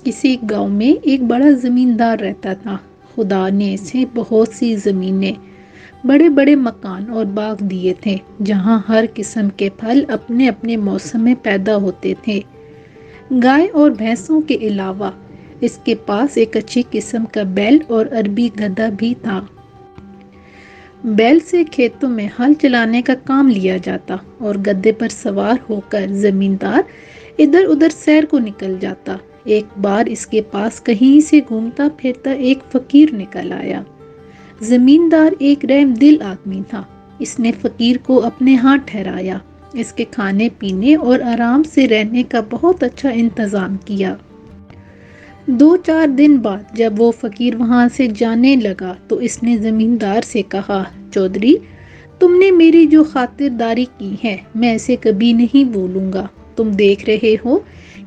کسی گاؤں میں ایک بڑا زمیندار رہتا تھا۔ خدا نے اسے بہت سی زمینیں، بڑے بڑے مکان اور باغ دیے تھے، جہاں ہر قسم کے پھل اپنے اپنے موسم میں پیدا ہوتے تھے۔ گائے اور بھینسوں کے علاوہ اس کے پاس ایک اچھی قسم کا بیل اور عربی گدھا بھی تھا۔ بیل سے کھیتوں میں ہل چلانے کا کام لیا جاتا اور گدھے پر سوار ہو کر زمیندار ادھر ادھر سیر کو نکل جاتا۔ ایک بار اس کے پاس کہیں سے گھومتا پھرتا ایک فقیر نکل آیا۔ زمیندار ایک رحم دل آدمی تھا۔ اس نے فقیر کو اپنے ہاں ٹھہرایا، اس کے کھانے پینے اور آرام سے رہنے کا بہت اچھا انتظام کیا۔ 2-4 دن بعد جب وہ فقیر وہاں سے جانے لگا تو اس نے زمیندار سے کہا، چودھری، تم نے میری جو خاطرداری کی ہے میں اسے کبھی نہیں بھولوں گا۔ تم دیکھ رہے ہو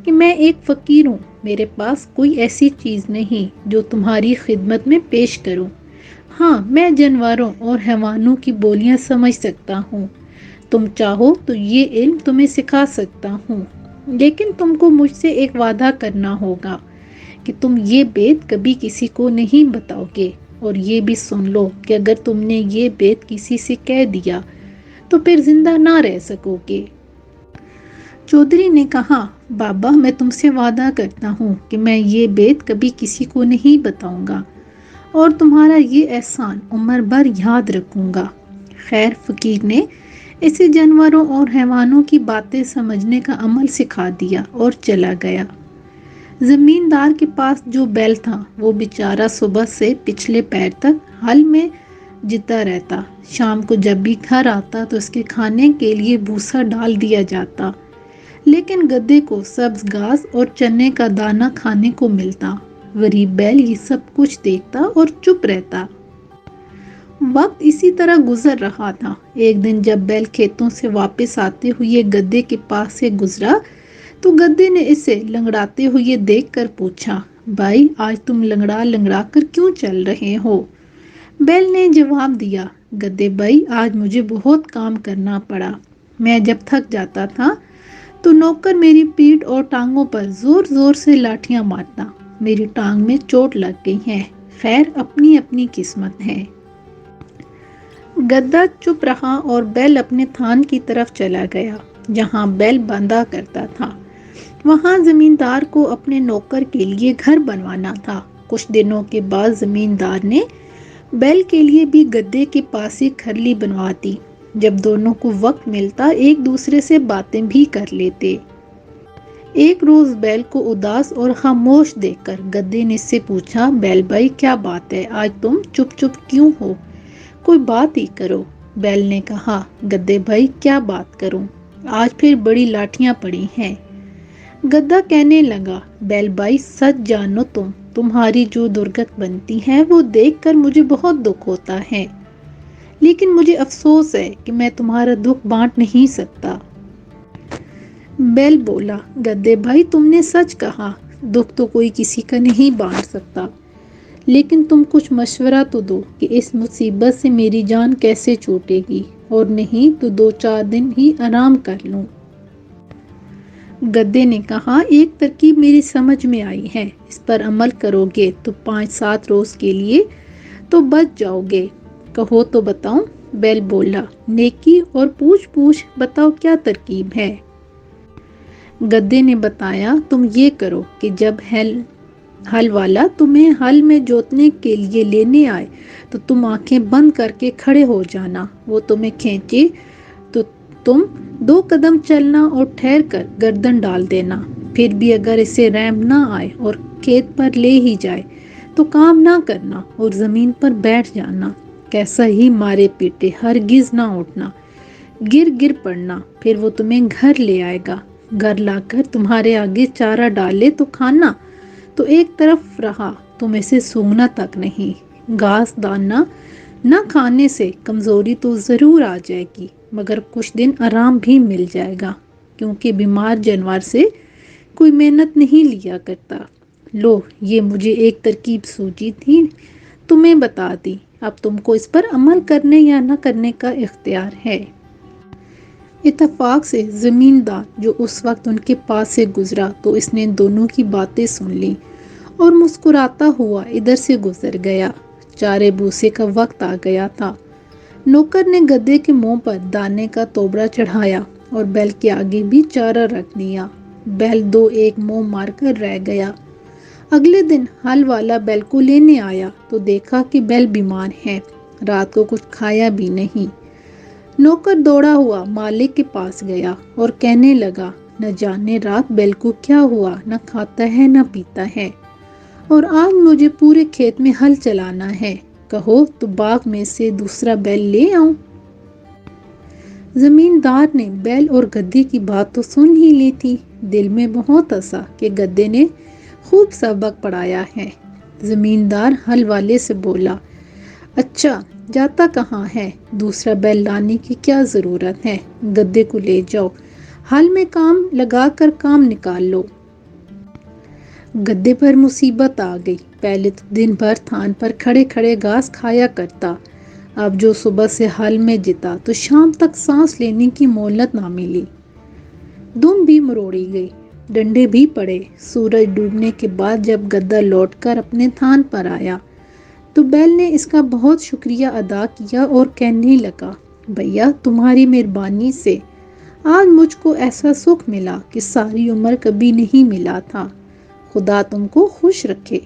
کہ میں ایک فقیر ہوں، میرے پاس کوئی ایسی چیز نہیں جو تمہاری خدمت میں پیش کروں۔ ہاں، میں جانوروں اور حیوانوں کی بولیاں سمجھ سکتا ہوں۔ تم چاہو تو یہ علم تمہیں سکھا سکتا ہوں، لیکن تم کو مجھ سے ایک وعدہ کرنا ہوگا کہ تم یہ بات کبھی کسی کو نہیں بتاؤ گے، اور یہ بھی سن لو کہ اگر تم نے یہ بات کسی سے کہہ دیا تو پھر زندہ نہ رہ سکو گے۔ چودھری نے کہا، بابا، میں تم سے وعدہ کرتا ہوں کہ میں یہ بات کبھی کسی کو نہیں بتاؤں گا اور تمہارا یہ احسان عمر بھر یاد رکھوں گا۔ خیر، فقیر نے اسے جانوروں اور حیوانوں کی باتیں سمجھنے کا عمل سکھا دیا اور چلا گیا۔ زمیندار کے پاس جو بیل تھا وہ بیچارہ صبح سے پچھلے پیر تک ہل میں جتا رہتا۔ شام کو جب بھی گھر آتا تو اس کے کھانے کے لیے بھوسا ڈال دیا جاتا، لیکن گدھے کو سبز گھاس اور چنے کا دانہ کھانے کو ملتا۔ غریب بیل یہ سب کچھ دیکھتا اور چپ رہتا۔ وقت اسی طرح گزر رہا تھا۔ ایک دن جب بیل کھیتوں سے واپس آتے ہوئے گدھے کے پاس سے گزرا تو گدھے نے اسے لنگڑاتے ہوئے دیکھ کر پوچھا، بھائی، آج تم لنگڑا لنگڑا کر کیوں چل رہے ہو؟ بیل نے جواب دیا، گدھے بھائی، آج مجھے بہت کام کرنا پڑا۔ میں جب تھک جاتا تھا تو نوکر میری پیٹھ اور ٹانگوں پر زور زور سے لاٹھیاں مارتا۔ میری ٹانگ میں چوٹ لگ گئی ہے۔ خیر، اپنی اپنی قسمت ہے۔ گدھا چپ رہا اور بیل اپنے تھان کی طرف چلا گیا، جہاں بیل باندھا کرتا تھا۔ وہاں زمیندار کو اپنے نوکر کے لیے گھر بنوانا تھا۔ کچھ دنوں کے بعد زمیندار نے بیل کے لیے بھی گدھے کے پاس ہی کھرلی بنوا دی۔ جب دونوں کو وقت ملتا ایک دوسرے سے باتیں بھی کر لیتے۔ ایک روز بیل کو اداس اور خاموش دیکھ کر گدھے نے اس سے پوچھا، بیل بھائی، کیا بات ہے؟ آج تم چپ چپ کیوں ہو؟ کوئی بات ہی کرو۔ بیل نے کہا، گدھے بھائی، کیا بات کروں؟ آج پھر بڑی لاٹھیاں پڑی ہیں۔ گدھا کہنے لگا، بیل بھائی، سچ جانو، تمہاری جو درگت بنتی ہے وہ دیکھ کر مجھے بہت دکھ ہوتا ہے، لیکن مجھے افسوس ہے کہ میں تمہارا دکھ بانٹ نہیں سکتا۔ بیل بولا، گدھے بھائی، تم نے سچ کہا، دکھ تو کوئی کسی کا نہیں بانٹ سکتا، لیکن تم کچھ مشورہ تو دو کہ اس مصیبت سے میری جان کیسے چھوٹے گی، اور نہیں تو 2-4 دن ہی آرام کر لوں۔ گدھے نے کہا، ایک ترکیب میری سمجھ میں آئی ہے، اس پر عمل کرو گے تو 5-7 روز کے لیے تو بچ جاؤ گے۔ کہو تو بتاؤں؟ بیل بولا، نیکی اور پوچھ پوچھ، بتاؤ کیا ترکیب ہے؟ گدھے نے بتایا، تم یہ کرو کہ جب ہل والا تمہیں ہل میں جوتنے کے لیے لینے آئے تو تم آنکھیں بند کر کے کھڑے ہو جانا۔ وہ تمہیں کھینچے تو تم 2 قدم چلنا اور ٹھہر کر گردن ڈال دینا۔ پھر بھی اگر اسے رحم نہ آئے اور کھیت پر لے ہی جائے تو کام نہ کرنا اور زمین پر بیٹھ جانا۔ کیسا ہی مارے پیٹے ہرگز نہ اٹھنا، گر گر پڑنا۔ پھر وہ تمہیں گھر لے آئے گا، گھر لا کر تمہارے آگے چارہ ڈالے تو کھانا، تو ایک طرف رہا تم اسے سونگھنا تک نہیں۔ گھاس دانا نہ کھانے سے کمزوری تو ضرور آ جائے گی، مگر کچھ دن آرام بھی مل جائے گا، کیونکہ بیمار جانور سے کوئی محنت نہیں لیا کرتا۔ لو، یہ مجھے ایک ترکیب سوچی تھی، تمہیں بتا دی، اب تم کو اس پر عمل کرنے یا نہ کرنے کا اختیار ہے۔ اتفاق سے زمیندار جو اس وقت ان کے پاس سے گزرا تو اس نے دونوں کی باتیں سن لی اور مسکراتا ہوا ادھر سے گزر گیا۔ چارے بوسے کا وقت آ گیا تھا۔ نوکر نے گدھے کے منہ پر دانے کا توبرا چڑھایا اور بیل کے آگے بھی چارہ رکھ دیا۔ بیل دو ایک منہ مار کر رہ گیا۔ اگلے دن ہل والا بیل کو لینے آیا تو دیکھا کہ بیل بیمار ہے، رات کو کچھ کھایا بھی نہیں۔ نوکر دوڑا ہوا مالک کے پاس گیا اور کہنے لگا، نہ جانے رات بیل کو کیا ہوا، نہ کھاتا ہے نہ پیتا ہے، اور آج مجھے پورے کھیت میں ہل چلانا ہے، کہو تو باغ میں سے دوسرا بیل لے آؤں۔ زمیندار نے بیل اور گدھے کی بات تو سن ہی لی تھی، دل میں بہت ہنسا کہ گدھے نے خوب سبق پڑھایا ہے۔ زمیندار ہل والے سے بولا، اچھا جاتا کہاں ہے؟ دوسرا بیل لانے کی کیا ضرورت ہے، گدھے کو لے جاؤ، ہل میں کام لگا کر کام نکال لو۔ گدھے پر مصیبت آ گئی۔ پہلے تو دن بھر تھان پر کھڑے کھڑے گھاس کھایا کرتا، اب جو صبح سے ہل میں جتا تو شام تک سانس لینے کی مہلت نہ ملی۔ دم بھی مروڑی گئی، ڈنڈے بھی پڑے۔ سورج ڈوبنے کے بعد جب گدھا لوٹ کر اپنے تھان پر آیا تو بیل نے اس کا بہت شکریہ ادا کیا اور کہنے لگا، بھیا تمہاری مہربانی سے آج مجھ کو ایسا سکھ ملا کہ ساری عمر کبھی نہیں ملا تھا، خدا تم کو خوش رکھے۔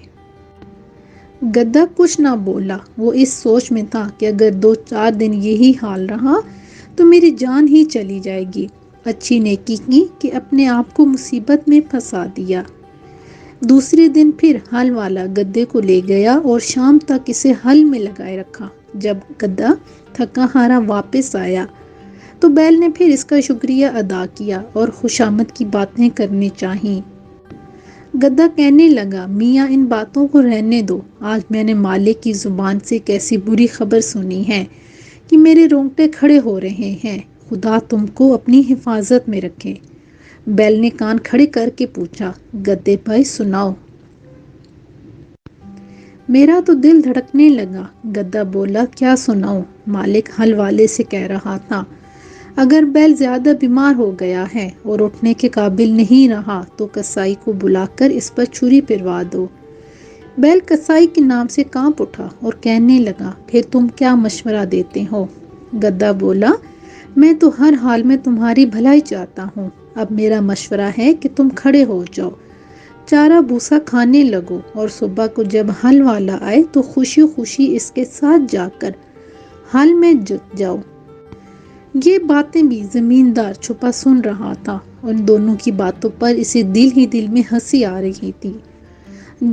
گدھا کچھ نہ بولا، وہ اس سوچ میں تھا کہ اگر 2-4 دن یہی حال رہا تو میری جان ہی چلی جائے گی۔ اچھی نیکی کی کہ اپنے آپ کو مصیبت میں پھنسا دیا۔ دوسرے دن پھر ہل والا گدھے کو لے گیا اور شام تک اسے ہل میں لگائے رکھا۔ جب گدھا تھکا ہارا واپس آیا تو بیل نے پھر اس کا شکریہ ادا کیا اور خوشامد کی باتیں کرنی چاہییں۔ گدھا کہنے لگا، میاں ان باتوں کو رہنے دو، آج میں نے مالک کی زبان سے کیسی بری خبر سنی ہے کہ میرے رونگٹے کھڑے ہو رہے ہیں، خدا تم کو اپنی حفاظت میں رکھے۔ بیل نے کان کھڑے کر کے پوچھا، گدھے بھائی سناؤ۔ میرا تو دل دھڑکنے لگا۔ گدھا بولا، کیا سناؤں؟ مالک ہل والے سے کہہ رہا تھا، اگر بیل زیادہ بیمار ہو گیا ہے اور اٹھنے کے قابل نہیں رہا تو کسائی کو بلا کر اس پر چھری پھروا دو۔ بیل کسائی کے نام سے کانپ اٹھا اور کہنے لگا، پھر تم کیا مشورہ دیتے ہو؟ گدھا بولا، میں تو ہر حال میں تمہاری بھلائی چاہتا ہوں، اب میرا مشورہ ہے کہ تم کھڑے ہو جاؤ، چارہ بھوسا کھانے لگو اور صبح کو جب ہل والا آئے تو خوشی خوشی اس کے ساتھ جا کر ہل میں جت جاؤ۔ یہ باتیں بھی زمیندار چھپا سن رہا تھا، ان دونوں کی باتوں پر اسے دل ہی دل میں ہنسی آ رہی تھی۔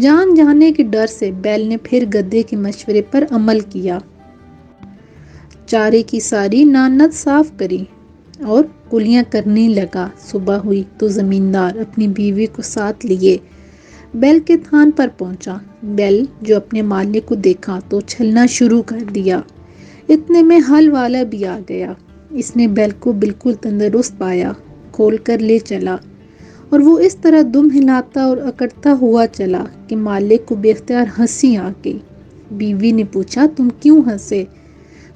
جان جانے کے ڈر سے بیل نے پھر گدھے کے مشورے پر عمل کیا۔ چارے کی ساری نانت صاف کری اور کلیاں کرنے لگا۔ صبح ہوئی تو زمیندار اپنی بیوی کو ساتھ لیے بیل کے تھان پر پہنچا۔ بیل جو اپنے مالک کو دیکھا تو اچھلنا شروع کر دیا۔ اتنے میں ہل والا بھی آ گیا۔ اس نے بیل کو بالکل تندرست پایا، کھول کر لے چلا اور وہ اس طرح دم ہلاتا اور اکڑتا ہوا چلا کہ مالک کو بے اختیار ہنسی آ گئی۔ بیوی نے پوچھا، تم کیوں ہنسے؟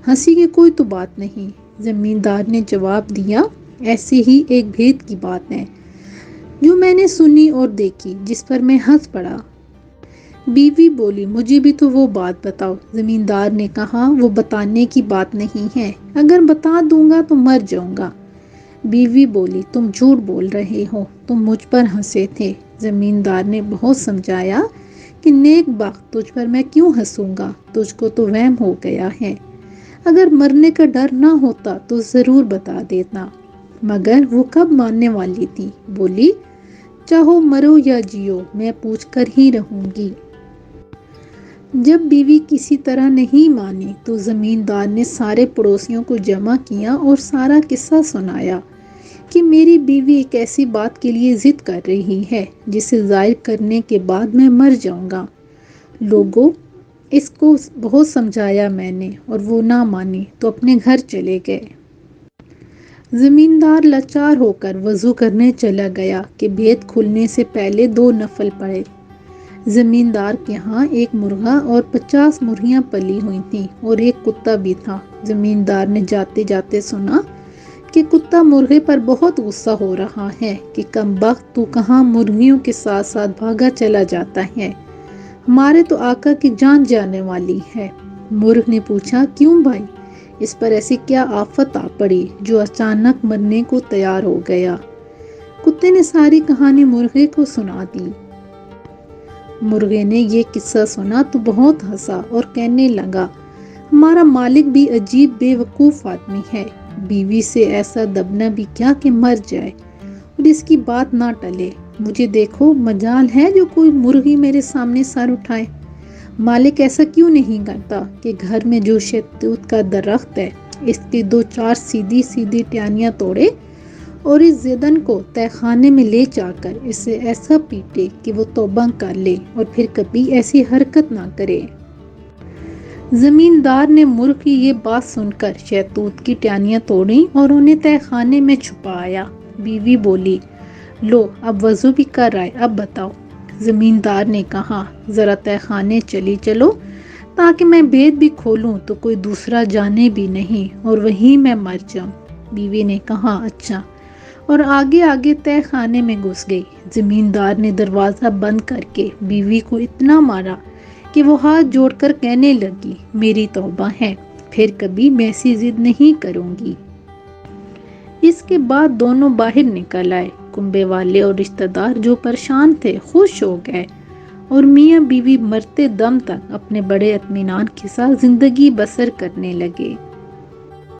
ہنسی کی کوئی تو بات نہیں، زمیندار نے جواب دیا، ایسے ہی ایک بھید کی بات ہے جو میں نے سنی اور دیکھی، جس پر میں ہنس پڑا۔ بیوی بولی، مجھے بھی تو وہ بات بتاؤ۔ زمیندار نے کہا، وہ بتانے کی بات نہیں ہے، اگر بتا دوں گا تو مر جاؤں گا۔ بیوی بولی، تم جھوٹ بول رہے ہو، تم مجھ پر ہنسے تھے۔ زمیندار نے بہت سمجھایا کہ نیک بخت، تجھ پر میں کیوں ہنسوں گا، تجھ کو تو وہم ہو گیا ہے، اگر مرنے کا ڈر نہ ہوتا تو ضرور بتا دیتا۔ مگر وہ کب ماننے والی تھی، بولی، چاہو مرو یا جیو، میں پوچھ کر ہی رہوں گی۔ جب بیوی کسی طرح نہیں مانی تو زمیندار نے سارے پڑوسیوں کو جمع کیا اور سارا قصہ سنایا کہ میری بیوی ایک ایسی بات کے لیے ضد کر رہی ہے جسے ظاہر کرنے کے بعد میں مر جاؤں گا۔ لوگوں، اس کو بہت سمجھایا میں نے اور وہ نہ مانی تو اپنے گھر چلے گئے۔ زمیندار لاچار ہو کر وضو کرنے چلا گیا کہ بھید کھلنے سے پہلے 2 نفل پڑے۔ زمیندار کے ہاں ایک مرغا اور 50 مرغیاں پلی ہوئی تھیں اور ایک کتا بھی تھا۔ زمیندار نے جاتے جاتے سنا کہ کتا مرغے پر بہت غصہ ہو رہا ہے کہ کم بخت تو کہاں مرغیوں کے ساتھ ساتھ بھاگا چلا جاتا ہے، ہمارے تو آقا کی جان جانے والی ہے۔ مرغ نے پوچھا، کیوں بھائی؟ اس پر ایسی کیا آفت آ پڑی جو اچانک مرنے کو تیار ہو گیا؟ کتے نے ساری کہانی مرغے کو سنا دی۔ مرغے نے یہ قصہ سنا تو بہت ہنسا اور کہنے لگا، ہمارا مالک بھی عجیب بے وقوف آدمی ہے، بیوی سے ایسا دبنا بھی کیا کہ مر جائے اور اس کی بات نہ ٹلے۔ مجھے دیکھو، مجال ہے جو کوئی مرغی میرے سامنے سر اٹھائے۔ مالک ایسا کیوں نہیں کرتا کہ گھر میں جو شہتوت کا درخت ہے اس کی 2-4 سیدھی سیدھی ٹہنیاں توڑے اور اس زدن کو تہہ خانے میں لے جا کر اسے ایسا پیٹے کہ وہ توبہ کر لے اور پھر کبھی ایسی حرکت نہ کرے۔ زمیندار نے مرغ کی یہ بات سن کر شہتوت کی ٹہنیاں توڑیں اور انہیں تہہ خانے میں چھپایا۔ بیوی بولی، لو اب وضو بھی کر آئے، اب بتاؤ۔ زمیندار نے کہا، ذرا تہہ خانے چلی چلو تاکہ میں بید بھی کھولوں تو کوئی دوسرا جانے بھی نہیں اور وہیں میں مر جاؤں۔ بیوی نے کہا، اچھا، اور آگے آگے تہہ خانے میں گھس گئی۔ زمیندار نے دروازہ بند کر کے بیوی کو اتنا مارا کہ وہ ہاتھ جوڑ کر کہنے لگی، میری توبہ ہے، پھر کبھی میں ایسی ضد نہیں کروں گی۔ اس کے بعد دونوں باہر نکل آئے۔ کنبے والے اور رشتہ دار جو پریشان تھے خوش ہو گئے اور میاں بیوی مرتے دم تک اپنے بڑے اطمینان کے ساتھ زندگی بسر کرنے لگے۔